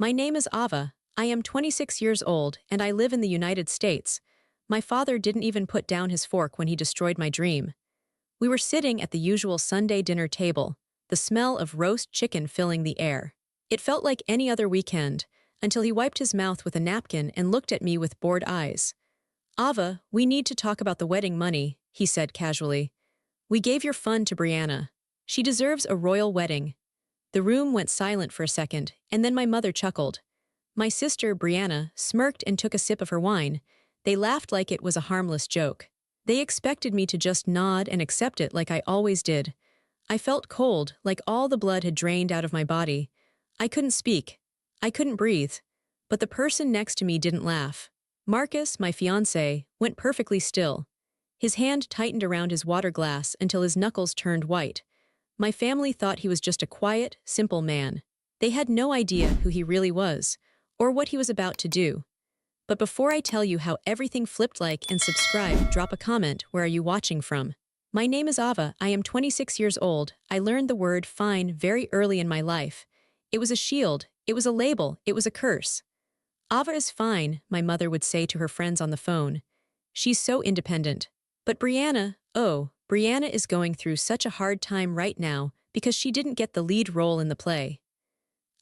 My name is Ava. I am 26 years old and I live in the United States. My father didn't even put down his fork when he destroyed my dream. We were sitting at the usual Sunday dinner table, the smell of roast chicken filling the air. It felt like any other weekend, until he wiped his mouth with a napkin and looked at me with bored eyes. Ava, we need to talk about the wedding money, he said casually. We gave your fund to Brianna. She deserves a royal wedding. The room went silent for a second, and then my mother chuckled. My sister, Brianna, smirked and took a sip of her wine. They laughed like it was a harmless joke. They expected me to just nod and accept it like I always did. I felt cold, like all the blood had drained out of my body. I couldn't speak. I couldn't breathe. But the person next to me didn't laugh. Marcus, my fiancé, went perfectly still. His hand tightened around his water glass until his knuckles turned white. My family thought he was just a quiet, simple man. They had no idea who he really was, or what he was about to do. But before I tell you how everything flipped, like and subscribe, drop a comment. Where are you watching from? My name is Ava. I am 26 years old. I learned the word fine very early in my life. It was a shield, it was a label, it was a curse. Ava is fine, my mother would say to her friends on the phone. She's so independent. But Brianna, oh, Brianna is going through such a hard time right now because she didn't get the lead role in the play.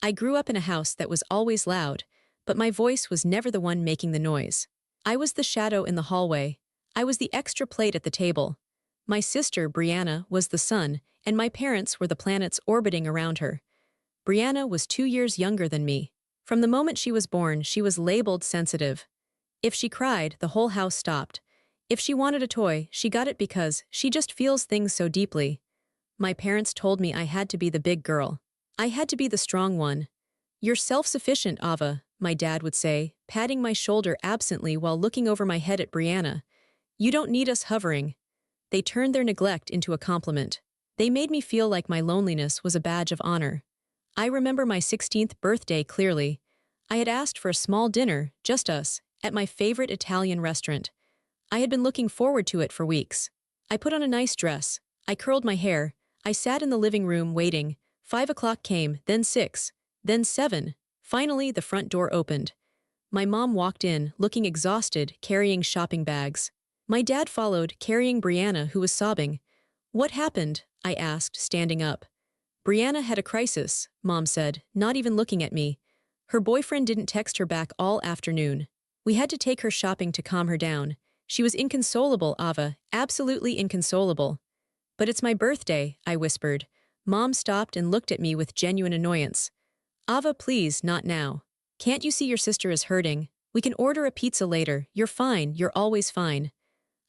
I grew up in a house that was always loud, but my voice was never the one making the noise. I was the shadow in the hallway. I was the extra plate at the table. My sister, Brianna, was the sun, and my parents were the planets orbiting around her. Brianna was 2 years younger than me. From the moment she was born, she was labeled sensitive. If she cried, the whole house stopped. If she wanted a toy, she got it because she just feels things so deeply. My parents told me I had to be the big girl. I had to be the strong one. You're self-sufficient, Ava, my dad would say, patting my shoulder absently while looking over my head at Brianna. You don't need us hovering. They turned their neglect into a compliment. They made me feel like my loneliness was a badge of honor. I remember my 16th birthday clearly. I had asked for a small dinner, just us, at my favorite Italian restaurant. I had been looking forward to it for weeks. I put on a nice dress. I curled my hair. I sat in the living room waiting. 5 o'clock came, then 6, then 7. Finally, the front door opened. My mom walked in, looking exhausted, carrying shopping bags. My dad followed, carrying Brianna, who was sobbing. What happened? I asked, standing up. Brianna had a crisis, Mom said, not even looking at me. Her boyfriend didn't text her back all afternoon. We had to take her shopping to calm her down. She was inconsolable, Ava, absolutely inconsolable. But it's my birthday, I whispered. Mom stopped and looked at me with genuine annoyance. Ava, please, not now. Can't you see your sister is hurting? We can order a pizza later. You're fine, you're always fine.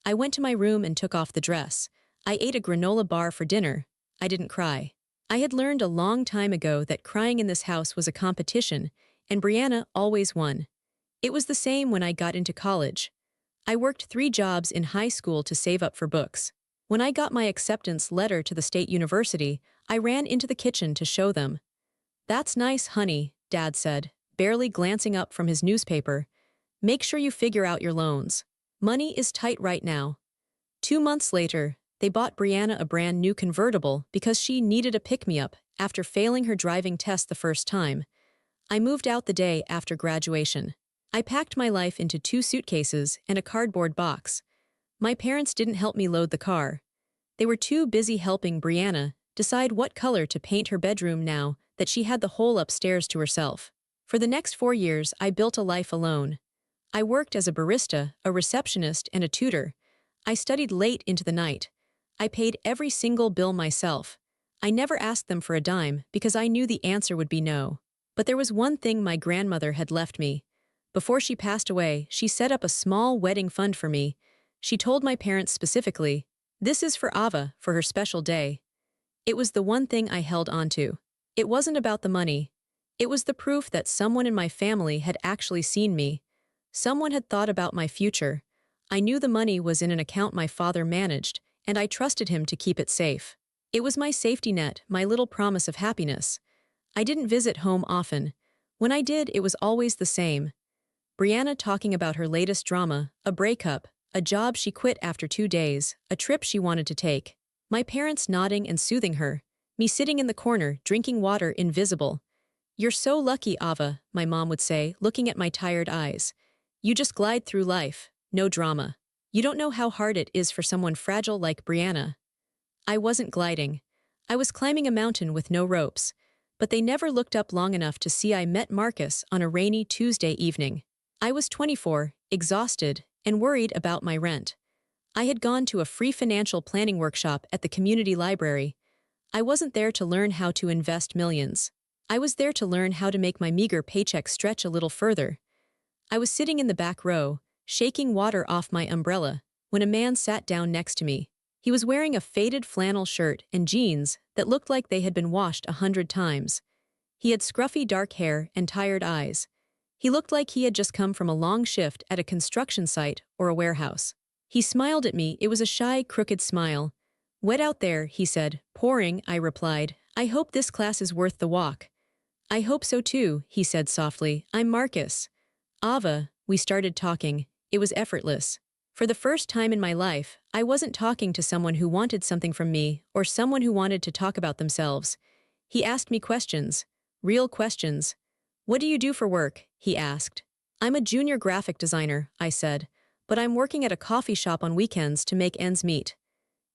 I went to my room and took off the dress. I ate a granola bar for dinner. I didn't cry. I had learned a long time ago that crying in this house was a competition, and Brianna always won. It was the same when I got into college. I worked 3 jobs in high school to save up for books. When I got my acceptance letter to the state university, I ran into the kitchen to show them. That's nice, honey, Dad said, barely glancing up from his newspaper. Make sure you figure out your loans. Money is tight right now. 2 months later, they bought Brianna a brand new convertible because she needed a pick-me-up after failing her driving test the first time. I moved out the day after graduation. I packed my life into 2 suitcases and a cardboard box. My parents didn't help me load the car. They were too busy helping Brianna decide what color to paint her bedroom now that she had the whole upstairs to herself. For the next 4 years, I built a life alone. I worked as a barista, a receptionist, and a tutor. I studied late into the night. I paid every single bill myself. I never asked them for a dime because I knew the answer would be no. But there was one thing my grandmother had left me. Before she passed away, she set up a small wedding fund for me. She told my parents specifically, "This is for Ava, for her special day." It was the one thing I held onto. It wasn't about the money. It was the proof that someone in my family had actually seen me. Someone had thought about my future. I knew the money was in an account my father managed, and I trusted him to keep it safe. It was my safety net, my little promise of happiness. I didn't visit home often. When I did, it was always the same. Brianna talking about her latest drama, a breakup, a job she quit after 2 days, a trip she wanted to take. My parents nodding and soothing her, me sitting in the corner, drinking water invisible. You're so lucky, Ava, my mom would say, looking at my tired eyes. You just glide through life, no drama. You don't know how hard it is for someone fragile like Brianna. I wasn't gliding. I was climbing a mountain with no ropes, but they never looked up long enough to see I met Marcus on a rainy Tuesday evening. I was 24, exhausted, and worried about my rent. I had gone to a free financial planning workshop at the community library. I wasn't there to learn how to invest millions. I was there to learn how to make my meager paycheck stretch a little further. I was sitting in the back row, shaking water off my umbrella, when a man sat down next to me. He was wearing a faded flannel shirt and jeans that looked like they had been washed 100 times. He had scruffy dark hair and tired eyes. He looked like he had just come from a long shift at a construction site or a warehouse. He smiled at me. It was a shy, crooked smile. "Wet out there," he said. "Pouring," I replied. "I hope this class is worth the walk." "I hope so too," he said softly. "I'm Marcus." "Ava," we started talking. It was effortless. For the first time in my life, I wasn't talking to someone who wanted something from me or someone who wanted to talk about themselves. He asked me questions. Real questions. "What do you do for work?" he asked. "I'm a junior graphic designer," I said, "but I'm working at a coffee shop on weekends to make ends meet."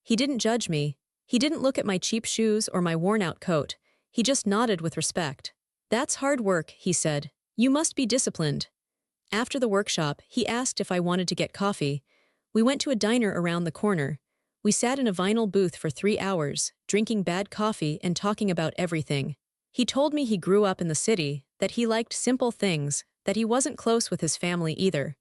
He didn't judge me. He didn't look at my cheap shoes or my worn-out coat. He just nodded with respect. "That's hard work," he said. "You must be disciplined." After the workshop, he asked if I wanted to get coffee. We went to a diner around the corner. We sat in a vinyl booth for 3 hours, drinking bad coffee and talking about everything. He told me he grew up in the city, that he liked simple things, that he wasn't close with his family either.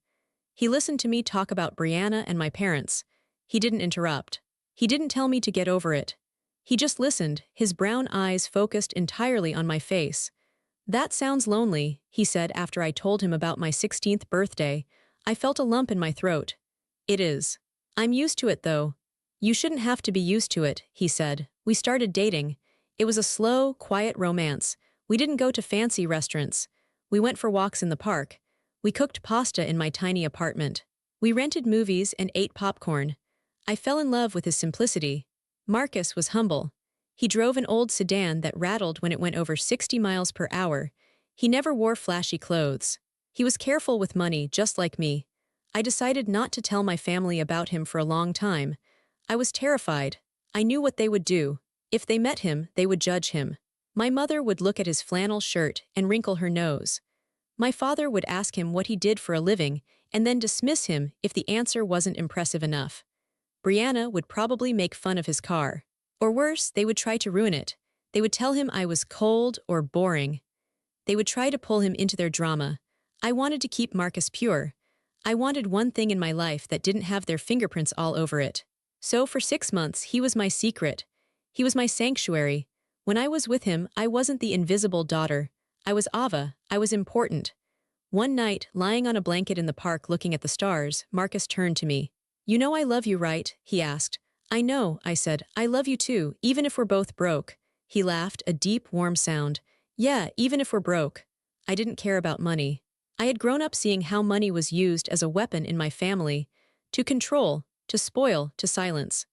He listened to me talk about Brianna and my parents. He didn't interrupt. He didn't tell me to get over it. He just listened, his brown eyes focused entirely on my face. "That sounds lonely," he said after I told him about my 16th birthday. I felt a lump in my throat. "It is. I'm used to it though." "You shouldn't have to be used to it," he said. We started dating. It was a slow, quiet romance. We didn't go to fancy restaurants. We went for walks in the park. We cooked pasta in my tiny apartment. We rented movies and ate popcorn. I fell in love with his simplicity. Marcus was humble. He drove an old sedan that rattled when it went over 60 miles per hour. He never wore flashy clothes. He was careful with money, just like me. I decided not to tell my family about him for a long time. I was terrified. I knew what they would do. If they met him, they would judge him. My mother would look at his flannel shirt and wrinkle her nose. My father would ask him what he did for a living and then dismiss him if the answer wasn't impressive enough. Brianna would probably make fun of his car. Or worse, they would try to ruin it. They would tell him I was cold or boring. They would try to pull him into their drama. I wanted to keep Marcus pure. I wanted one thing in my life that didn't have their fingerprints all over it. So for 6 months, he was my secret. He was my sanctuary. When I was with him, I wasn't the invisible daughter. I was Ava. I was important. One night, lying on a blanket in the park looking at the stars, Marcus turned to me. "You know I love you, right?" he asked. "I know," I said. "I love you too, even if we're both broke." He laughed, a deep, warm sound. "Yeah, even if we're broke." I didn't care about money. I had grown up seeing how money was used as a weapon in my family. To control, to spoil, to silence.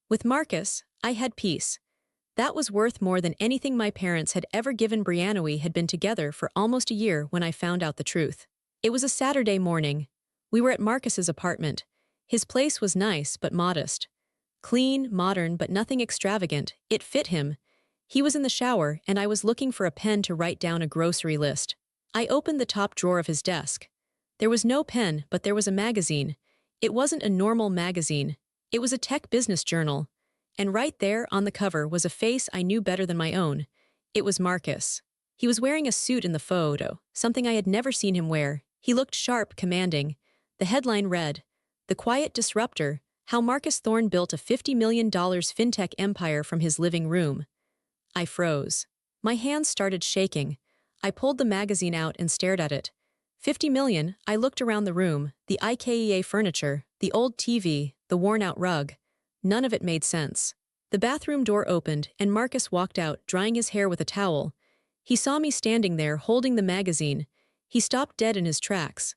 With Marcus, I had peace. That was worth more than anything my parents had ever given. Brianna. We had been together for almost a year when I found out the truth. It was a Saturday morning. We were at Marcus's apartment. His place was nice but modest. Clean, modern, but nothing extravagant. It fit him. He was in the shower, and I was looking for a pen to write down a grocery list. I opened the top drawer of his desk. There was no pen, but there was a magazine. It wasn't a normal magazine. It was a tech business journal. And right there on the cover was a face I knew better than my own. It was Marcus. He was wearing a suit in the photo, something I had never seen him wear. He looked sharp, commanding. The headline read, "The Quiet Disruptor, How Marcus Thorne Built a $50 million Fintech Empire from His Living Room." I froze. My hands started shaking. I pulled the magazine out and stared at it. 50 million, I looked around the room, the IKEA furniture, the old TV, the worn-out rug. None of it made sense. The bathroom door opened, and Marcus walked out, drying his hair with a towel. He saw me standing there, holding the magazine. He stopped dead in his tracks.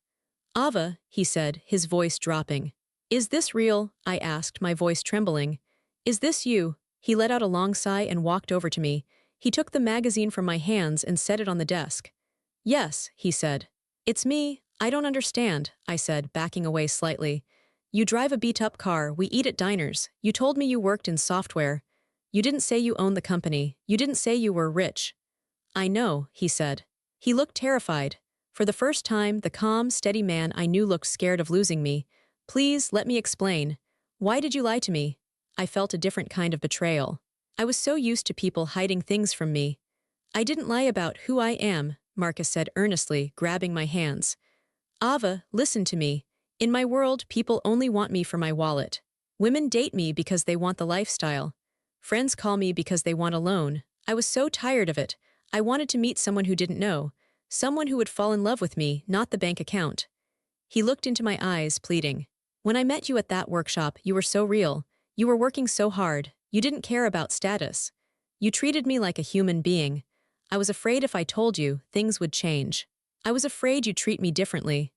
"Ava," he said, his voice dropping. "Is this real?" I asked, my voice trembling. "Is this you?" He let out a long sigh and walked over to me. He took the magazine from my hands and set it on the desk. Yes, he said. It's me. I don't understand, I said, backing away slightly. You drive a beat-up car, we eat at diners. You told me you worked in software. You didn't say you owned the company. You didn't say you were rich. I know, he said. He looked terrified. For the first time, the calm, steady man I knew looked scared of losing me. Please, let me explain. Why did you lie to me? I felt a different kind of betrayal. I was so used to people hiding things from me. I didn't lie about who I am, Marcus said earnestly, grabbing my hands. Ava, listen to me. In my world, people only want me for my wallet. Women date me because they want the lifestyle. Friends call me because they want a loan. I was so tired of it. I wanted to meet someone who didn't know. Someone who would fall in love with me, not the bank account. He looked into my eyes, pleading. When I met you at that workshop, you were so real. You were working so hard. You didn't care about status. You treated me like a human being. I was afraid if I told you, things would change. I was afraid you'd treat me differently.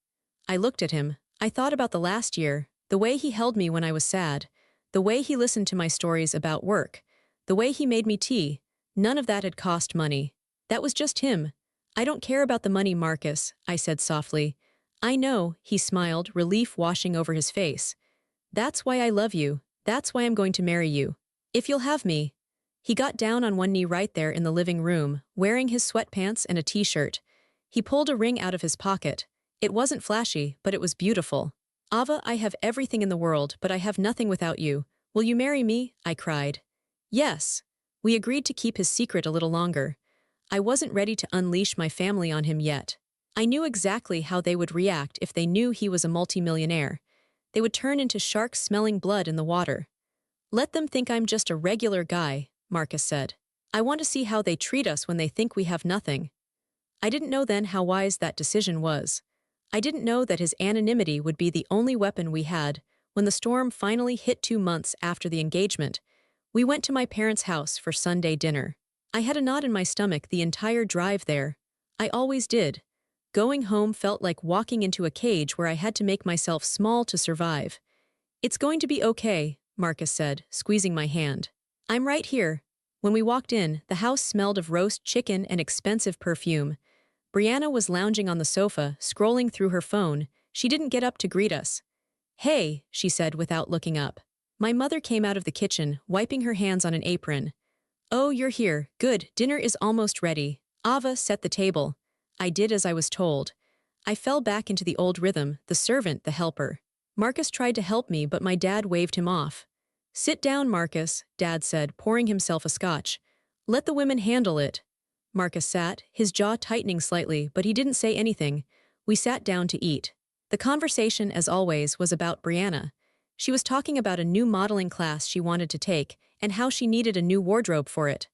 I looked at him. I thought about the last year, the way he held me when I was sad, the way he listened to my stories about work, the way he made me tea. None of that had cost money. That was just him. I don't care about the money, Marcus, I said softly. I know, he smiled, relief washing over his face. That's why I love you. That's why I'm going to marry you. If you'll have me. He got down on one knee right there in the living room, wearing his sweatpants and a t-shirt. He pulled a ring out of his pocket. It wasn't flashy, but it was beautiful. Ava, I have everything in the world, but I have nothing without you. Will you marry me? I cried. Yes. We agreed to keep his secret a little longer. I wasn't ready to unleash my family on him yet. I knew exactly how they would react if they knew he was a multimillionaire. They would turn into sharks smelling blood in the water. Let them think I'm just a regular guy, Marcus said. I want to see how they treat us when they think we have nothing. I didn't know then how wise that decision was. I didn't know that his anonymity would be the only weapon we had. When the storm finally hit 2 months after the engagement, we went to my parents' house for Sunday dinner. I had a knot in my stomach the entire drive there. I always did. Going home felt like walking into a cage where I had to make myself small to survive. It's going to be okay, Marcus said, squeezing my hand. I'm right here. When we walked in, the house smelled of roast chicken and expensive perfume. Brianna was lounging on the sofa, scrolling through her phone. She didn't get up to greet us. Hey, she said without looking up. My mother came out of the kitchen, wiping her hands on an apron. Oh, you're here. Good, dinner is almost ready. Ava, set the table. I did as I was told. I fell back into the old rhythm, the servant, the helper. Marcus tried to help me, but my dad waved him off. Sit down, Marcus, Dad said, pouring himself a scotch. Let the women handle it. Marcus sat, his jaw tightening slightly, but he didn't say anything. We sat down to eat. The conversation, as always, was about Brianna. She was talking about a new modeling class she wanted to take and how she needed a new wardrobe for it.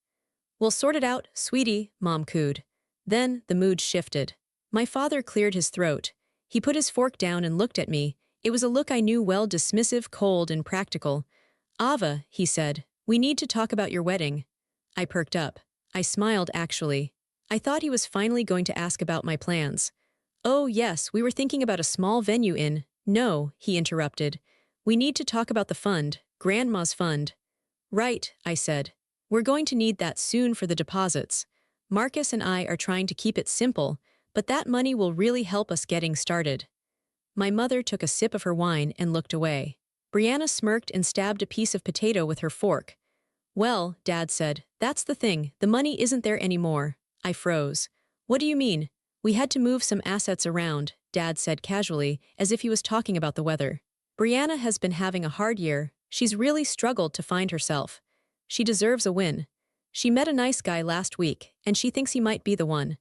We'll sort it out, sweetie, Mom cooed. Then the mood shifted. My father cleared his throat. He put his fork down and looked at me. It was a look I knew well, dismissive, cold, and practical. Ava, he said, we need to talk about your wedding. I perked up. I smiled, actually. I thought he was finally going to ask about my plans. Oh, yes, we were thinking about a small venue in... No, he interrupted. We need to talk about the fund, Grandma's fund. Right, I said. We're going to need that soon for the deposits. Marcus and I are trying to keep it simple, but that money will really help us getting started. My mother took a sip of her wine and looked away. Brianna smirked and stabbed a piece of potato with her fork. Well, Dad said, that's the thing, the money isn't there anymore. I froze. What do you mean? We had to move some assets around, Dad said casually, as if he was talking about the weather. Brianna has been having a hard year. She's really struggled to find herself. She deserves a win. She met a nice guy last week, and she thinks he might be the one.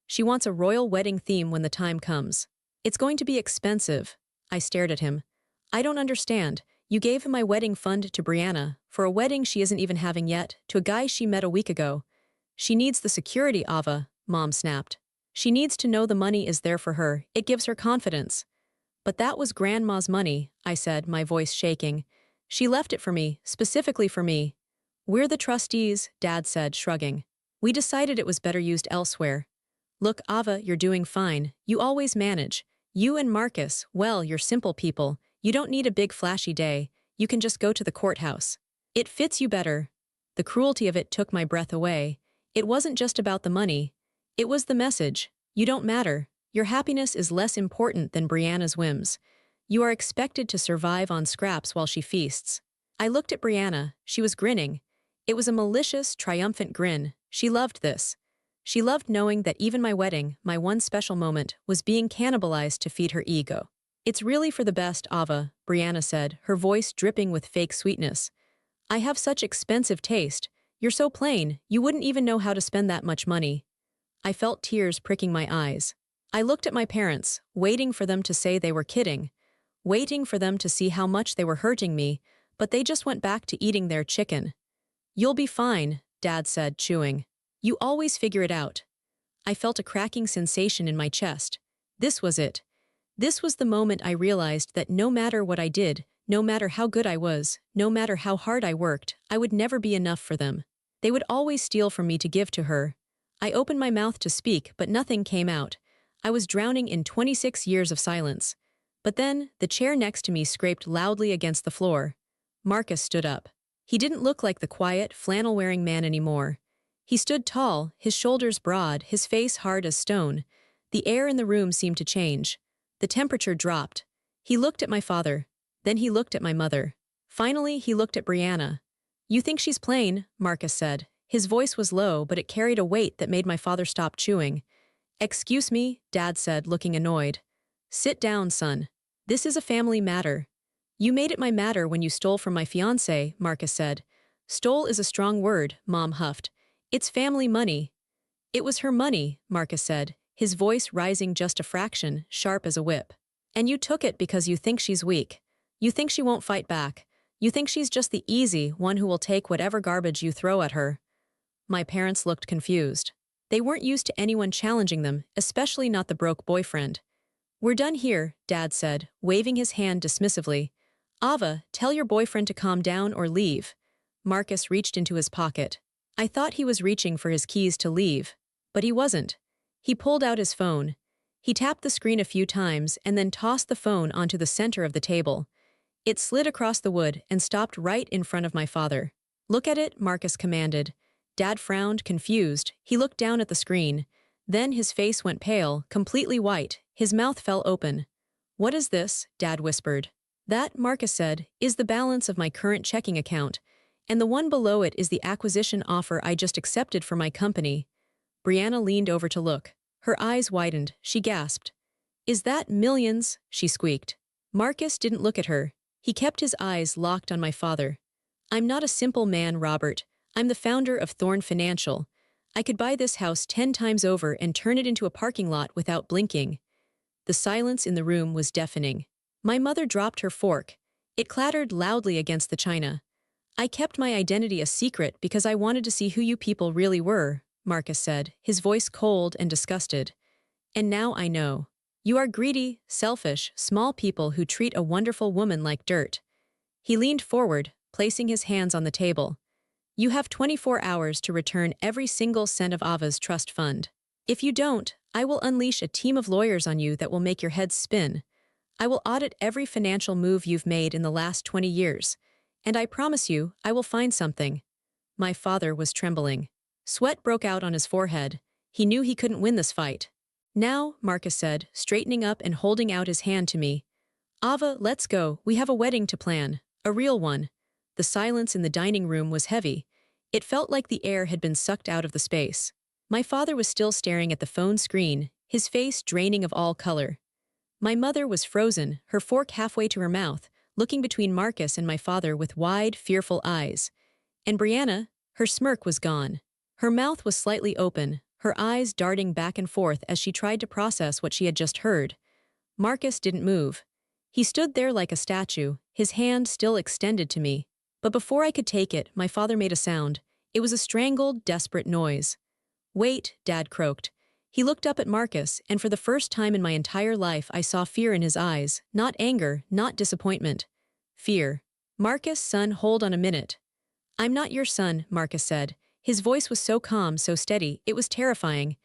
She wants a royal wedding theme when the time comes. It's going to be expensive. I stared at him. I don't understand. You gave my wedding fund to Brianna, for a wedding she isn't even having yet, to a guy she met a week ago. She needs the security, Ava, Mom snapped. She needs to know the money is there for her. It gives her confidence. But that was Grandma's money, I said, my voice shaking. She left it for me, specifically for me. We're the trustees, Dad said, shrugging. We decided it was better used elsewhere. Look, Ava, you're doing fine. You always manage. You and Marcus, well, you're simple people. You don't need a big flashy day. You can just go to the courthouse. It fits you better. The cruelty of it took my breath away. It wasn't just about the money. It was the message. You don't matter. Your happiness is less important than Brianna's whims. You are expected to survive on scraps while she feasts. I looked at Brianna. She was grinning. It was a malicious, triumphant grin. She loved this. She loved knowing that even my wedding, my one special moment, was being cannibalized to feed her ego. It's really for the best, Ava, Brianna said, her voice dripping with fake sweetness. I have such expensive taste. You're so plain, you wouldn't even know how to spend that much money. I felt tears pricking my eyes. I looked at my parents, waiting for them to say they were kidding, waiting for them to see how much they were hurting me, but they just went back to eating their chicken. You'll be fine, Dad said, chewing. You always figure it out. I felt a cracking sensation in my chest. This was it. This was the moment I realized that no matter what I did, no matter how good I was, no matter how hard I worked, I would never be enough for them. They would always steal from me to give to her. I opened my mouth to speak, but nothing came out. I was drowning in 26 years of silence. But then, the chair next to me scraped loudly against the floor. Marcus stood up. He didn't look like the quiet, flannel-wearing man anymore. He stood tall, his shoulders broad, his face hard as stone. The air in the room seemed to change. The temperature dropped. He looked at my father. Then he looked at my mother. Finally, he looked at Brianna. You think she's plain, Marcus said. His voice was low, but it carried a weight that made my father stop chewing. Excuse me, Dad said, looking annoyed. Sit down, son. This is a family matter. You made it my matter when you stole from my fiancé, Marcus said. Stole is a strong word, Mom huffed. It's family money. It was her money, Marcus said, his voice rising just a fraction, sharp as a whip. And you took it because you think she's weak. You think she won't fight back. You think she's just the easy one who will take whatever garbage you throw at her. My parents looked confused. They weren't used to anyone challenging them, especially not the broke boyfriend. We're done here, Dad said, waving his hand dismissively. Ava, tell your boyfriend to calm down or leave. Marcus reached into his pocket. I thought he was reaching for his keys to leave. But he wasn't. He pulled out his phone. He tapped the screen a few times and then tossed the phone onto the center of the table. It slid across the wood and stopped right in front of my father. Look at it, Marcus commanded. Dad frowned, confused. He looked down at the screen. Then his face went pale, completely white. His mouth fell open. What is this? Dad whispered. That, Marcus said, is the balance of my current checking account, and the one below it is the acquisition offer I just accepted for my company. Brianna leaned over to look. Her eyes widened. She gasped. Is that millions? She squeaked. Marcus didn't look at her. He kept his eyes locked on my father. I'm not a simple man, Robert. I'm the founder of Thorn Financial. I could buy this house 10 times over and turn it into a parking lot without blinking. The silence in the room was deafening. My mother dropped her fork. It clattered loudly against the china. I kept my identity a secret because I wanted to see who you people really were, Marcus said, his voice cold and disgusted. And now I know. You are greedy, selfish, small people who treat a wonderful woman like dirt. He leaned forward, placing his hands on the table. You have 24 hours to return every single cent of Ava's trust fund. If you don't, I will unleash a team of lawyers on you that will make your head spin. I will audit every financial move you've made in the last 20 years. And I promise you, I will find something. My father was trembling. Sweat broke out on his forehead. He knew he couldn't win this fight. Now, Marcus said, straightening up and holding out his hand to me. Ava, let's go. We have a wedding to plan. A real one. The silence in the dining room was heavy. It felt like the air had been sucked out of the space. My father was still staring at the phone screen, his face draining of all color. My mother was frozen, her fork halfway to her mouth, looking between Marcus and my father with wide, fearful eyes. And Brianna, her smirk was gone. Her mouth was slightly open, her eyes darting back and forth as she tried to process what she had just heard. Marcus didn't move. He stood there like a statue, his hand still extended to me. But before I could take it, my father made a sound. It was a strangled, desperate noise. Wait, Dad croaked. He looked up at Marcus, and for the first time in my entire life I saw fear in his eyes, not anger, not disappointment. Fear. Marcus, son, hold on a minute. I'm not your son, Marcus said. His voice was so calm, so steady, it was terrifying.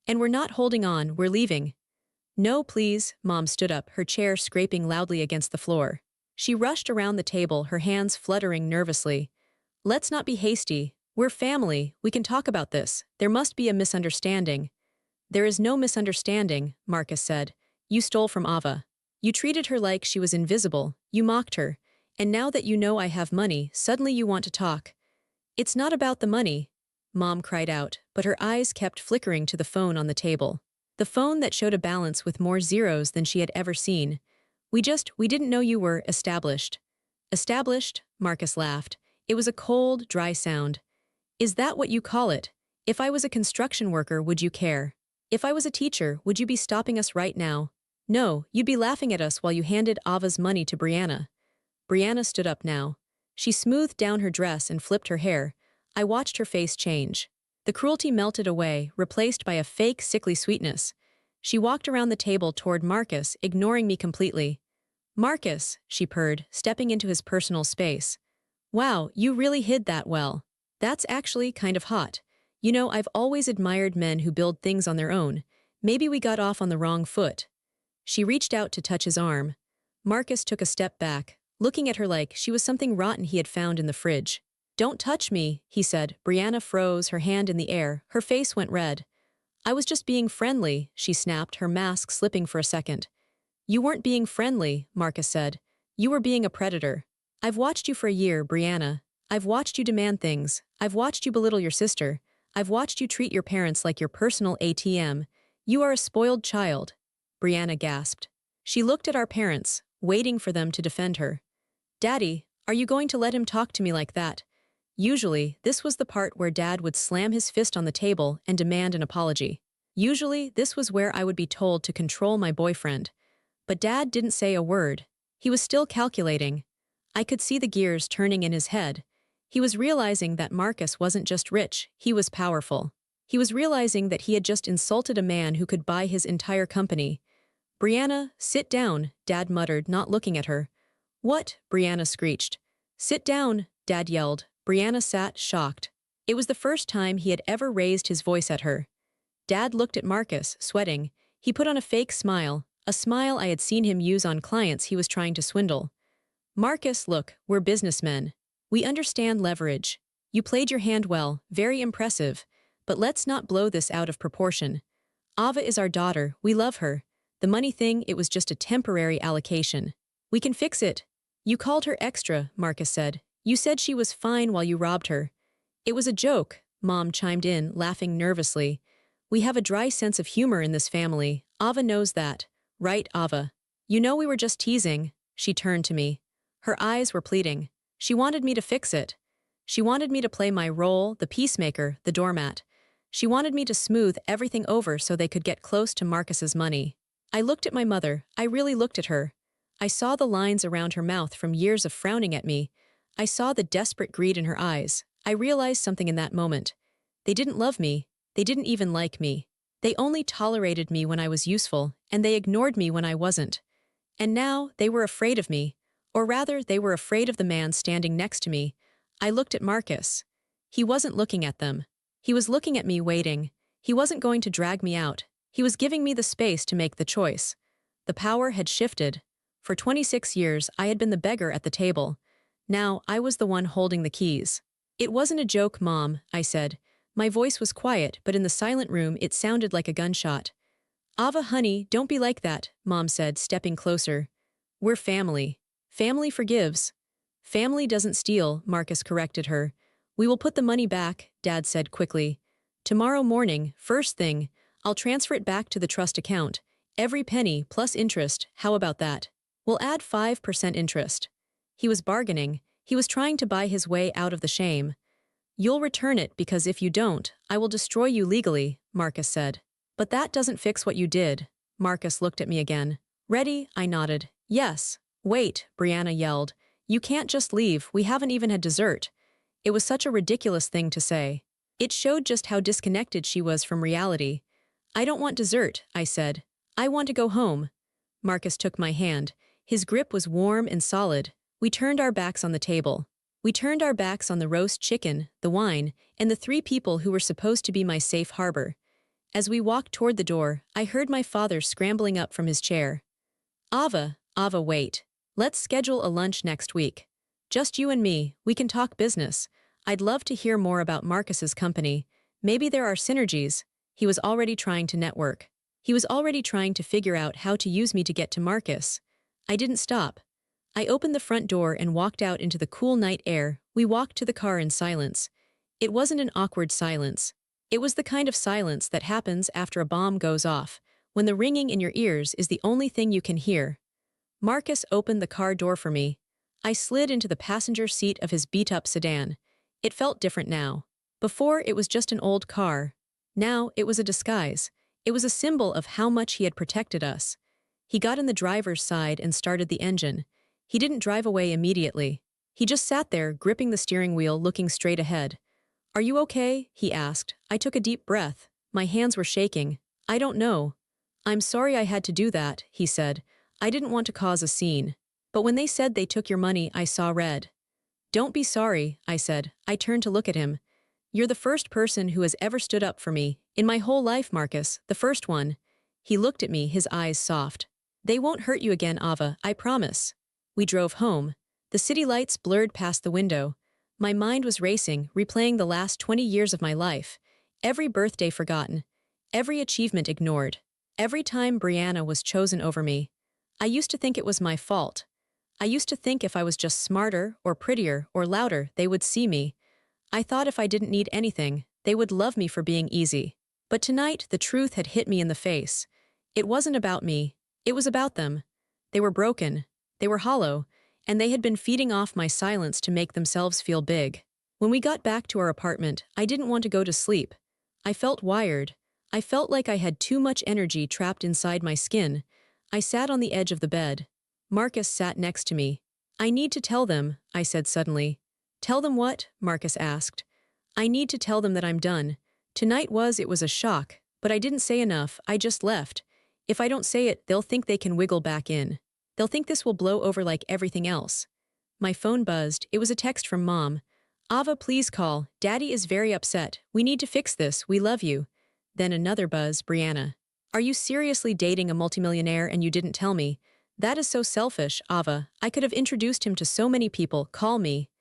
And we're not holding on, we're leaving. No, please, Mom stood up, her chair scraping loudly against the floor. She rushed around the table, her hands fluttering nervously. Let's not be hasty. We're family, we can talk about this. There must be a misunderstanding. There is no misunderstanding, Marcus said. You stole from Ava. You treated her like she was invisible, you mocked her. And now that you know I have money, suddenly you want to talk. It's not about the money, Mom cried out, but her eyes kept flickering to the phone on the table. The phone that showed a balance with more zeros than she had ever seen. We didn't know you were established. Established? Marcus laughed. It was a cold, dry sound. Is that what you call it? If I was a construction worker, would you care? If I was a teacher, would you be stopping us right now? No, you'd be laughing at us while you handed Ava's money to Brianna. Brianna stood up now. She smoothed down her dress and flipped her hair. I watched her face change. The cruelty melted away, replaced by a fake, sickly sweetness. She walked around the table toward Marcus, ignoring me completely. Marcus, she purred, stepping into his personal space. Wow, you really hid that well. That's actually kind of hot. You know, I've always admired men who build things on their own. Maybe we got off on the wrong foot. She reached out to touch his arm. Marcus took a step back, looking at her like she was something rotten he had found in the fridge. Don't touch me, he said. Brianna froze, her hand in the air. Her face went red. I was just being friendly, she snapped, her mask slipping for a second. You weren't being friendly, Marcus said. You were being a predator. I've watched you for a year, Brianna. I've watched you demand things. I've watched you belittle your sister. I've watched you treat your parents like your personal ATM. You are a spoiled child. Brianna gasped. She looked at our parents, waiting for them to defend her. Daddy, are you going to let him talk to me like that? Usually, this was the part where Dad would slam his fist on the table and demand an apology. Usually, this was where I would be told to control my boyfriend. But Dad didn't say a word. He was still calculating. I could see the gears turning in his head. He was realizing that Marcus wasn't just rich, he was powerful. He was realizing that he had just insulted a man who could buy his entire company. Brianna, sit down, Dad muttered, not looking at her. What? Brianna screeched. Sit down, Dad yelled. Brianna sat, shocked. It was the first time he had ever raised his voice at her. Dad looked at Marcus, sweating. He put on a fake smile, a smile I had seen him use on clients he was trying to swindle. Marcus, look, we're businessmen. We understand leverage. You played your hand well, very impressive. But let's not blow this out of proportion. Ava is our daughter, we love her. The money thing, it was just a temporary allocation. We can fix it. You called her extra, Marcus said. You said she was fine while you robbed her. It was a joke, Mom chimed in, laughing nervously. We have a dry sense of humor in this family. Ava knows that. Right, Ava? You know we were just teasing. She turned to me. Her eyes were pleading. She wanted me to fix it. She wanted me to play my role, the peacemaker, the doormat. She wanted me to smooth everything over so they could get close to Marcus's money. I looked at my mother. I really looked at her. I saw the lines around her mouth from years of frowning at me. I saw the desperate greed in her eyes. I realized something in that moment. They didn't love me. They didn't even like me. They only tolerated me when I was useful, and they ignored me when I wasn't. And now, they were afraid of me. Or rather, they were afraid of the man standing next to me. I looked at Marcus. He wasn't looking at them. He was looking at me, waiting. He wasn't going to drag me out. He was giving me the space to make the choice. The power had shifted. For 26 years, I had been the beggar at the table. Now, I was the one holding the keys. It wasn't a joke, Mom, I said. My voice was quiet, but in the silent room, it sounded like a gunshot. Ava, honey, don't be like that, Mom said, stepping closer. We're family. Family forgives. Family doesn't steal, Marcus corrected her. We will put the money back, Dad said quickly. Tomorrow morning, first thing, I'll transfer it back to the trust account. Every penny plus interest, how about that? We'll add 5% interest. He was bargaining. He was trying to buy his way out of the shame. You'll return it because if you don't, I will destroy you legally, Marcus said. But that doesn't fix what you did. Marcus looked at me again. Ready? I nodded. Yes. Wait, Brianna yelled. You can't just leave, we haven't even had dessert. It was such a ridiculous thing to say. It showed just how disconnected she was from reality. I don't want dessert, I said. I want to go home. Marcus took my hand. His grip was warm and solid. We turned our backs on the table. We turned our backs on the roast chicken, the wine, and the 3 people who were supposed to be my safe harbor. As we walked toward the door, I heard my father scrambling up from his chair. Ava, wait. Let's schedule a lunch next week. Just you and me, we can talk business. I'd love to hear more about Marcus's company. Maybe there are synergies. He was already trying to network. He was already trying to figure out how to use me to get to Marcus. I didn't stop. I opened the front door and walked out into the cool night air. We walked to the car in silence. It wasn't an awkward silence. It was the kind of silence that happens after a bomb goes off, when the ringing in your ears is the only thing you can hear. Marcus opened the car door for me. I slid into the passenger seat of his beat-up sedan. It felt different now. Before, it was just an old car. Now, it was a disguise. It was a symbol of how much he had protected us. He got in the driver's side and started the engine. He didn't drive away immediately. He just sat there, gripping the steering wheel, looking straight ahead. "Are you okay?" he asked. I took a deep breath. My hands were shaking. "I don't know." "I'm sorry I had to do that," he said. "I didn't want to cause a scene. But when they said they took your money, I saw red." "Don't be sorry," I said. I turned to look at him. "You're the first person who has ever stood up for me. In my whole life, Marcus, the first one." He looked at me, his eyes soft. "They won't hurt you again, Ava, I promise." We drove home. The city lights blurred past the window. My mind was racing, replaying the last 20 years of my life. Every birthday forgotten. Every achievement ignored. Every time Brianna was chosen over me. I used to think it was my fault. I used to think if I was just smarter, or prettier, or louder, they would see me. I thought if I didn't need anything, they would love me for being easy. But tonight, the truth had hit me in the face. It wasn't about me. It was about them. They were broken. They were hollow. And they had been feeding off my silence to make themselves feel big. When we got back to our apartment, I didn't want to go to sleep. I felt wired. I felt like I had too much energy trapped inside my skin. I sat on the edge of the bed. Marcus sat next to me. "I need to tell them," I said suddenly. "Tell them what?" Marcus asked. "I need to tell them that I'm done. Tonight it was a shock, but I didn't say enough, I just left. If I don't say it, they'll think they can wiggle back in. They'll think this will blow over like everything else." My phone buzzed. It was a text from Mom. "Ava, please call. Daddy is very upset. We need to fix this. We love you." Then another buzz, Brianna. "Are you seriously dating a multimillionaire and you didn't tell me? That is so selfish, Ava. I could have introduced him to so many people. Call me."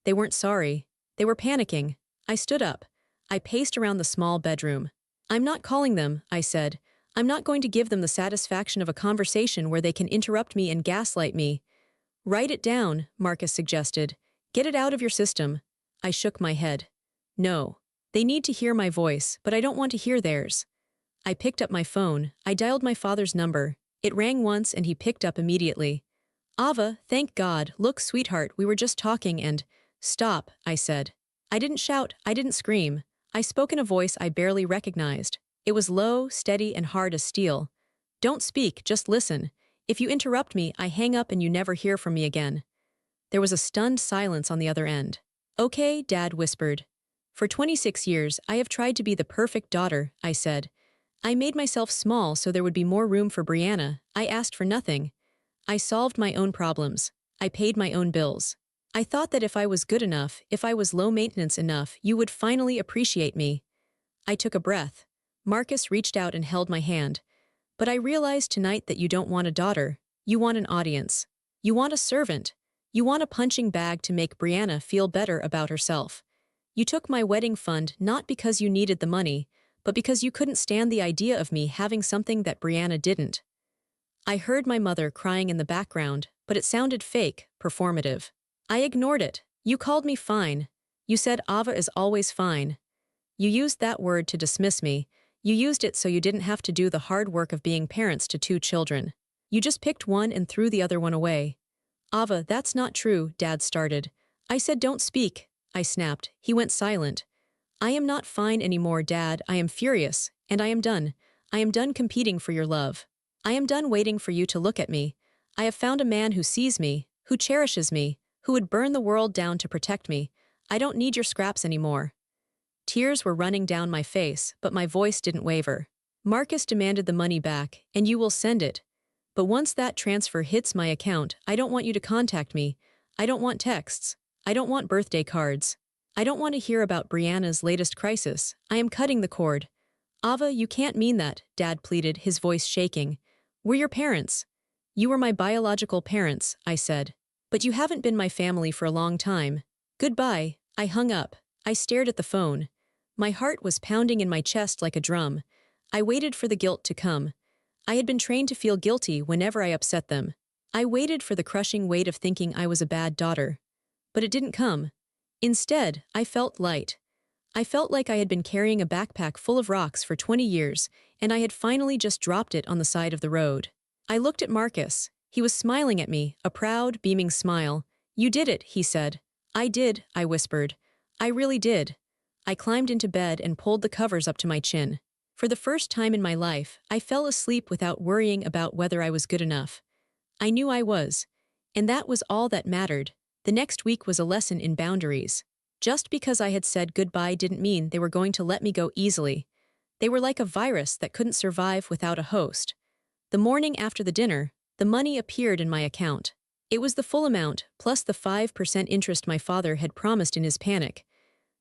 They weren't sorry. They were panicking. I stood up. I paced around the small bedroom. "I'm not calling them," I said. "I'm not going to give them the satisfaction of a conversation where they can interrupt me and gaslight me." "Write it down," Marcus suggested. "Get it out of your system." I shook my head. "No. They need to hear my voice, but I don't want to hear theirs." I picked up my phone. I dialed my father's number. It rang once and he picked up immediately. "Ava, thank God. Look, sweetheart, we were just talking and—" "Stop," I said. I didn't shout. I didn't scream. I spoke in a voice I barely recognized. It was low, steady, and hard as steel. "Don't speak, just listen. If you interrupt me, I hang up and you never hear from me again." There was a stunned silence on the other end. "Okay," Dad whispered. "For 26 years, I have tried to be the perfect daughter," I said. "I made myself small so there would be more room for Brianna. I asked for nothing. I solved my own problems. I paid my own bills. I thought that if I was good enough, if I was low maintenance enough, you would finally appreciate me." I took a breath. Marcus reached out and held my hand. "But I realized tonight that you don't want a daughter. You want an audience. You want a servant. You want a punching bag to make Brianna feel better about herself. You took my wedding fund not because you needed the money, but because you couldn't stand the idea of me having something that Brianna didn't." I heard my mother crying in the background, but it sounded fake, performative. I ignored it. "You called me fine. You said Ava is always fine. You used that word to dismiss me. You used it so you didn't have to do the hard work of being parents to 2 children. You just picked one and threw the other one away." "Ava, that's not true," Dad started. "I said don't speak," I snapped. He went silent. "I am not fine anymore, Dad. I am furious, and I am done. I am done competing for your love. I am done waiting for you to look at me. I have found a man who sees me, who cherishes me, who would burn the world down to protect me. I don't need your scraps anymore." Tears were running down my face, but my voice didn't waver. "Marcus demanded the money back, and you will send it. But once that transfer hits my account, I don't want you to contact me. I don't want texts. I don't want birthday cards. I don't want to hear about Brianna's latest crisis. I am cutting the cord." "Ava, you can't mean that," Dad pleaded, his voice shaking. "We're your parents." "You were my biological parents," I said. "But you haven't been my family for a long time. Goodbye." I hung up. I stared at the phone. My heart was pounding in my chest like a drum. I waited for the guilt to come. I had been trained to feel guilty whenever I upset them. I waited for the crushing weight of thinking I was a bad daughter. But it didn't come. Instead, I felt light. I felt like I had been carrying a backpack full of rocks for 20 years, and I had finally just dropped it on the side of the road. I looked at Marcus. He was smiling at me, a proud, beaming smile. "You did it," he said. "I did," I whispered. "I really did." I climbed into bed and pulled the covers up to my chin. For the first time in my life, I fell asleep without worrying about whether I was good enough. I knew I was. And that was all that mattered. The next week was a lesson in boundaries. Just because I had said goodbye didn't mean they were going to let me go easily. They were like a virus that couldn't survive without a host. The morning after the dinner, the money appeared in my account. It was the full amount, plus the 5% interest my father had promised in his panic.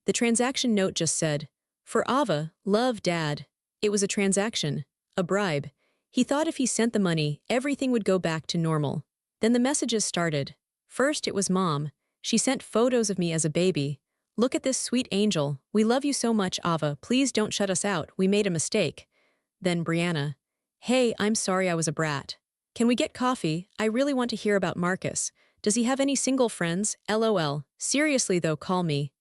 The transaction note just said, "For Ava, love, Dad." It was a transaction, a bribe. He thought if he sent the money, everything would go back to normal. Then the messages started. First it was Mom. She sent photos of me as a baby. "Look at this sweet angel. We love you so much, Ava. Please don't shut us out. We made a mistake." Then Brianna. "Hey, I'm sorry I was a brat. Can we get coffee? I really want to hear about Marcus. Does he have any single friends? LOL. Seriously though, call me."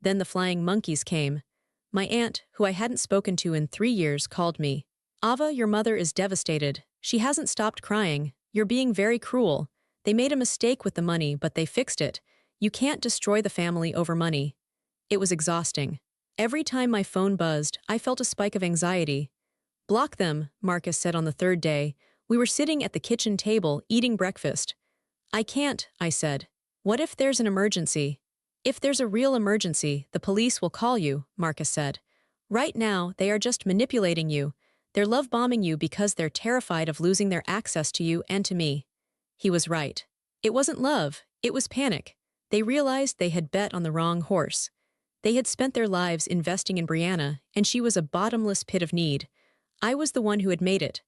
Then the flying monkeys came. My aunt, who I hadn't spoken to in 3 years, called me. "Ava, your mother is devastated. She hasn't stopped crying. You're being very cruel. They made a mistake with the money, but they fixed it. You can't destroy the family over money." It was exhausting. Every time my phone buzzed, I felt a spike of anxiety. "Block them," Marcus said on the third day. We were sitting at the kitchen table, eating breakfast. "I can't," I said. "What if there's an emergency?" "If there's a real emergency, the police will call you," Marcus said. "Right now, they are just manipulating you. They're love-bombing you because they're terrified of losing their access to you and to me." He was right. It wasn't love, it was panic. They realized they had bet on the wrong horse. They had spent their lives investing in Brianna, and she was a bottomless pit of need. I was the one who had made it.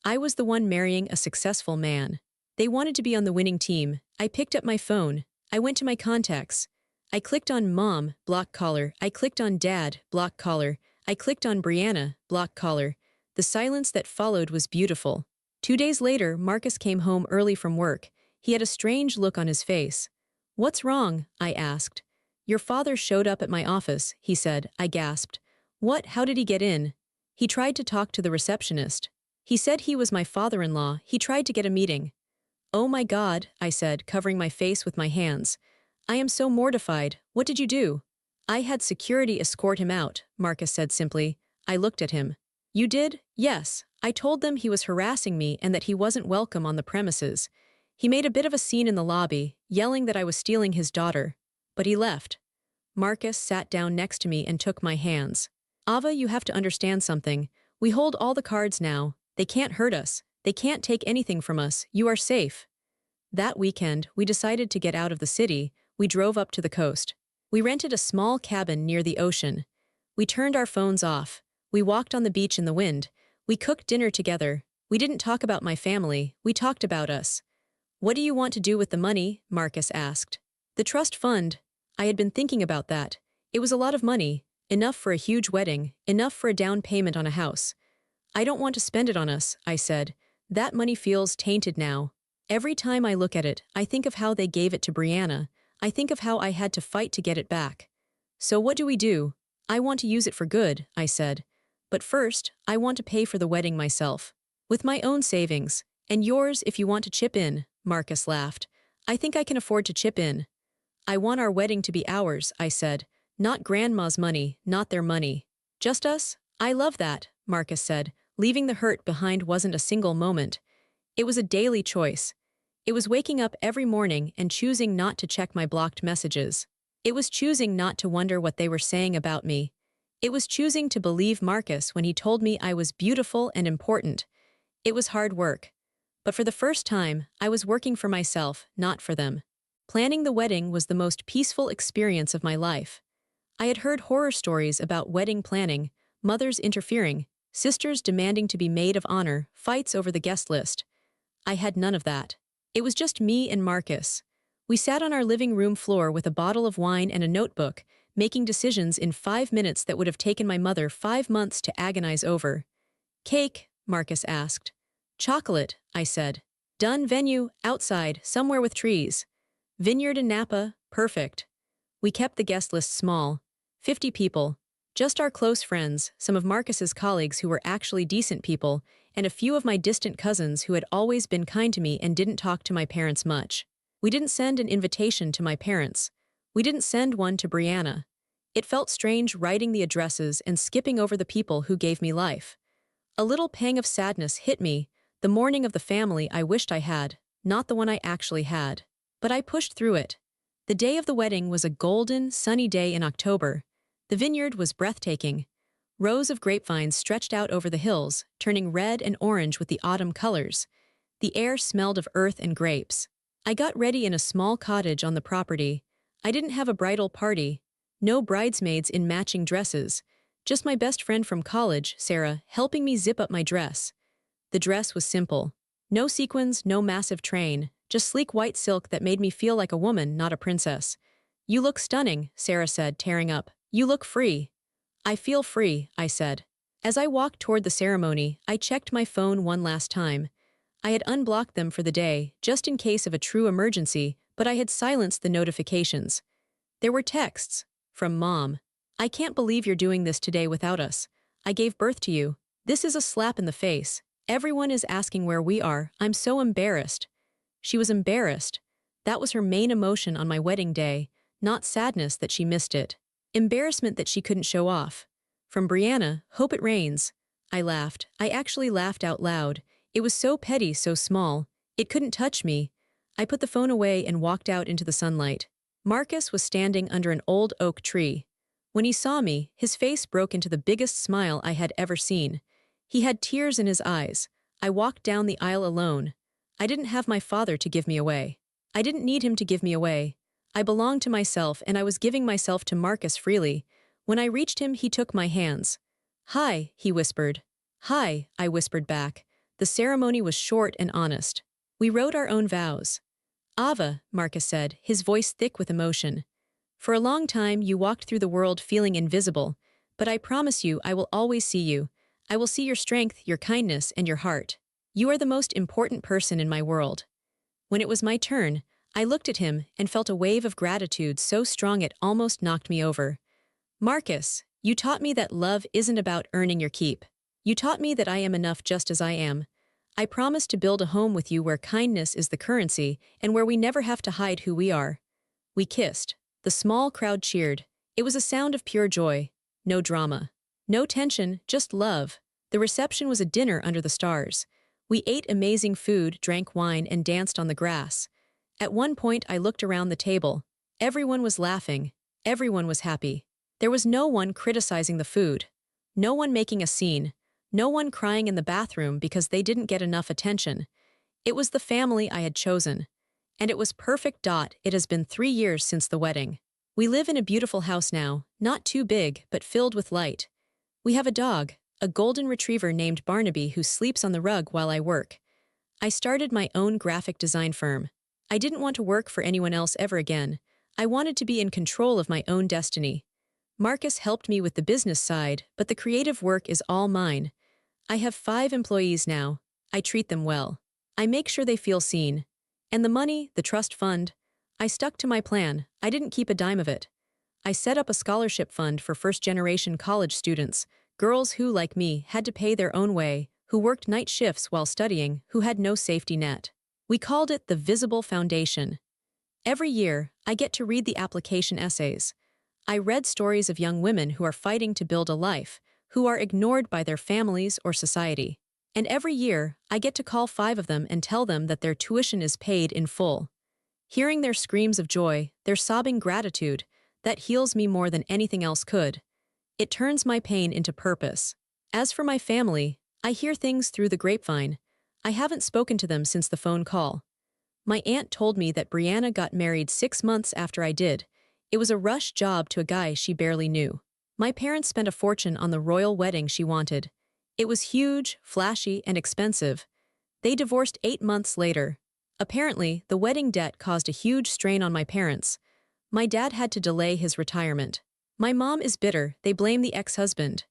I was the one marrying a successful man. They wanted to be on the winning team. I picked up my phone. I went to my contacts. I clicked on Mom, block caller. I clicked on Dad, block caller. I clicked on Brianna, block caller. The silence that followed was beautiful. 2 days later, Marcus came home early from work. He had a strange look on his face. "What's wrong?" I asked. "Your father showed up at my office," he said. I gasped. "What? How did he get in?" "He tried to talk to the receptionist. He said he was my father-in-law. He tried to get a meeting." "Oh my God," I said, covering my face with my hands. "I am so mortified. What did you do?" "I had security escort him out," Marcus said simply. I looked at him. "You did?" "Yes. I told them he was harassing me and that he wasn't welcome on the premises. He made a bit of a scene in the lobby, yelling that I was stealing his daughter. But he left." Marcus sat down next to me and took my hands. "Ava, you have to understand something. We hold all the cards now. They can't hurt us. They can't take anything from us. You are safe." That weekend, we decided to get out of the city. We drove up to the coast. We rented a small cabin near the ocean. We turned our phones off. We walked on the beach in the wind. We cooked dinner together. We didn't talk about my family. We talked about us. "What do you want to do with the money?" Marcus asked. "The trust fund." I had been thinking about that. It was a lot of money. Enough for a huge wedding. Enough for a down payment on a house. "I don't want to spend it on us," I said. "That money feels tainted now. Every time I look at it, I think of how they gave it to Brianna. I think of how I had to fight to get it back. So what do we do?" "I want to use it for good," I said. "But first, I want to pay for the wedding myself. With my own savings. And yours if you want to chip in," Marcus laughed. "I think I can afford to chip in." "I want our wedding to be ours," I said. "Not grandma's money, not their money. Just us?" "I love that," Marcus said. Leaving the hurt behind wasn't a single moment. It was a daily choice. It was waking up every morning and choosing not to check my blocked messages. It was choosing not to wonder what they were saying about me. It was choosing to believe Marcus when he told me I was beautiful and important. It was hard work. But for the first time, I was working for myself, not for them. Planning the wedding was the most peaceful experience of my life. I had heard horror stories about wedding planning, mothers interfering, sisters demanding to be maid of honor, fights over the guest list. I had none of that. It was just me and Marcus. We sat on our living room floor with a bottle of wine and a notebook, making decisions in 5 minutes that would have taken my mother 5 months to agonize over. Cake, Marcus asked. Chocolate, I said. Done. Venue, outside, somewhere with trees. Vineyard in Napa, perfect. We kept the guest list small. 50 people. Just our close friends, some of Marcus's colleagues who were actually decent people, and a few of my distant cousins who had always been kind to me and didn't talk to my parents much. We didn't send an invitation to my parents. We didn't send one to Brianna. It felt strange writing the addresses and skipping over the people who gave me life. A little pang of sadness hit me, the mourning of the family I wished I had, not the one I actually had. But I pushed through it. The day of the wedding was a golden, sunny day in October. The vineyard was breathtaking. Rows of grapevines stretched out over the hills, turning red and orange with the autumn colors. The air smelled of earth and grapes. I got ready in a small cottage on the property. I didn't have a bridal party. No bridesmaids in matching dresses. Just my best friend from college, Sarah, helping me zip up my dress. The dress was simple. No sequins, no massive train, just sleek white silk that made me feel like a woman, not a princess. You look stunning, Sarah said, tearing up. You look free. I feel free, I said. As I walked toward the ceremony, I checked my phone one last time. I had unblocked them for the day, just in case of a true emergency, but I had silenced the notifications. There were texts. From Mom. I can't believe you're doing this today without us. I gave birth to you. This is a slap in the face. Everyone is asking where we are. I'm so embarrassed. She was embarrassed. That was her main emotion on my wedding day, not sadness that she missed it. Embarrassment that she couldn't show off. From Brianna, hope it rains. I laughed. I actually laughed out loud. It was so petty, so small. It couldn't touch me. I put the phone away and walked out into the sunlight. Marcus was standing under an old oak tree. When he saw me, his face broke into the biggest smile I had ever seen. He had tears in his eyes. I walked down the aisle alone. I didn't have my father to give me away. I didn't need him to give me away. I belonged to myself and I was giving myself to Marcus freely. When I reached him, he took my hands. Hi, he whispered. Hi, I whispered back. The ceremony was short and honest. We wrote our own vows. Ava, Marcus said, his voice thick with emotion. For a long time you walked through the world feeling invisible, but I promise you I will always see you. I will see your strength, your kindness, and your heart. You are the most important person in my world. When it was my turn, I looked at him and felt a wave of gratitude so strong it almost knocked me over. Marcus, you taught me that love isn't about earning your keep. You taught me that I am enough just as I am. I promise to build a home with you where kindness is the currency and where we never have to hide who we are. We kissed. The small crowd cheered. It was a sound of pure joy. No drama. No tension, just love. The reception was a dinner under the stars. We ate amazing food, drank wine, and danced on the grass. At one point, I looked around the table. Everyone was laughing. Everyone was happy. There was no one criticizing the food. No one making a scene. No one crying in the bathroom because they didn't get enough attention. It was the family I had chosen. And it was perfect. It has been 3 years since the wedding. We live in a beautiful house now, not too big, but filled with light. We have a dog, a golden retriever named Barnaby who sleeps on the rug while I work. I started my own graphic design firm. I didn't want to work for anyone else ever again. I wanted to be in control of my own destiny. Marcus helped me with the business side, but the creative work is all mine. I have 5 employees now. I treat them well. I make sure they feel seen. And the money, the trust fund, I stuck to my plan. I didn't keep a dime of it. I set up a scholarship fund for first-generation college students, girls who, like me, had to pay their own way, who worked night shifts while studying, who had no safety net. We called it the Visible Foundation. Every year, I get to read the application essays. I read stories of young women who are fighting to build a life, who are ignored by their families or society. And every year, I get to call 5 of them and tell them that their tuition is paid in full. Hearing their screams of joy, their sobbing gratitude, that heals me more than anything else could. It turns my pain into purpose. As for my family, I hear things through the grapevine. I haven't spoken to them since the phone call. My aunt told me that Brianna got married 6 months after I did. It was a rush job to a guy she barely knew. My parents spent a fortune on the royal wedding she wanted. It was huge, flashy, and expensive. They divorced 8 months later. Apparently, the wedding debt caused a huge strain on my parents. My dad had to delay his retirement. My mom is bitter, they blame the ex-husband.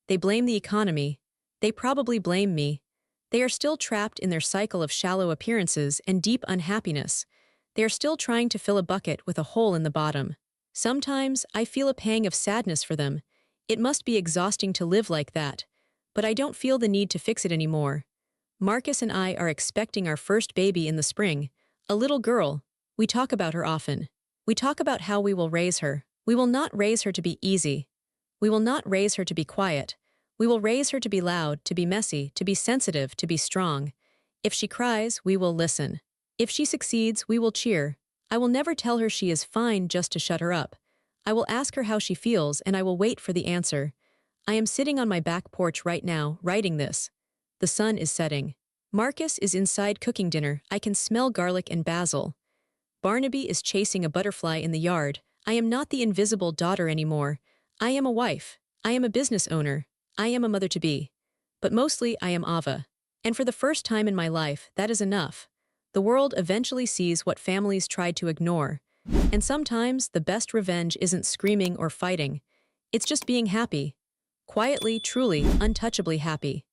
They blame the economy. They probably blame me. They are still trapped in their cycle of shallow appearances and deep unhappiness. They are still trying to fill a bucket with a hole in the bottom. Sometimes, I feel a pang of sadness for them. It must be exhausting to live like that. But I don't feel the need to fix it anymore. Marcus and I are expecting our first baby in the spring, a little girl. We talk about her often. We talk about how we will raise her. We will not raise her to be easy. We will not raise her to be quiet. We will raise her to be loud, to be messy, to be sensitive, to be strong. If she cries, we will listen. If she succeeds, we will cheer. I will never tell her she is fine just to shut her up. I will ask her how she feels and I will wait for the answer. I am sitting on my back porch right now, writing this. The sun is setting. Marcus is inside cooking dinner. I can smell garlic and basil. Barnaby is chasing a butterfly in the yard. I am not the invisible daughter anymore. I am a wife. I am a business owner. I am a mother-to-be. But mostly I am Ava. And for the first time in my life, that is enough. The world eventually sees what families tried to ignore. And sometimes the best revenge isn't screaming or fighting. It's just being happy. Quietly, truly, untouchably happy.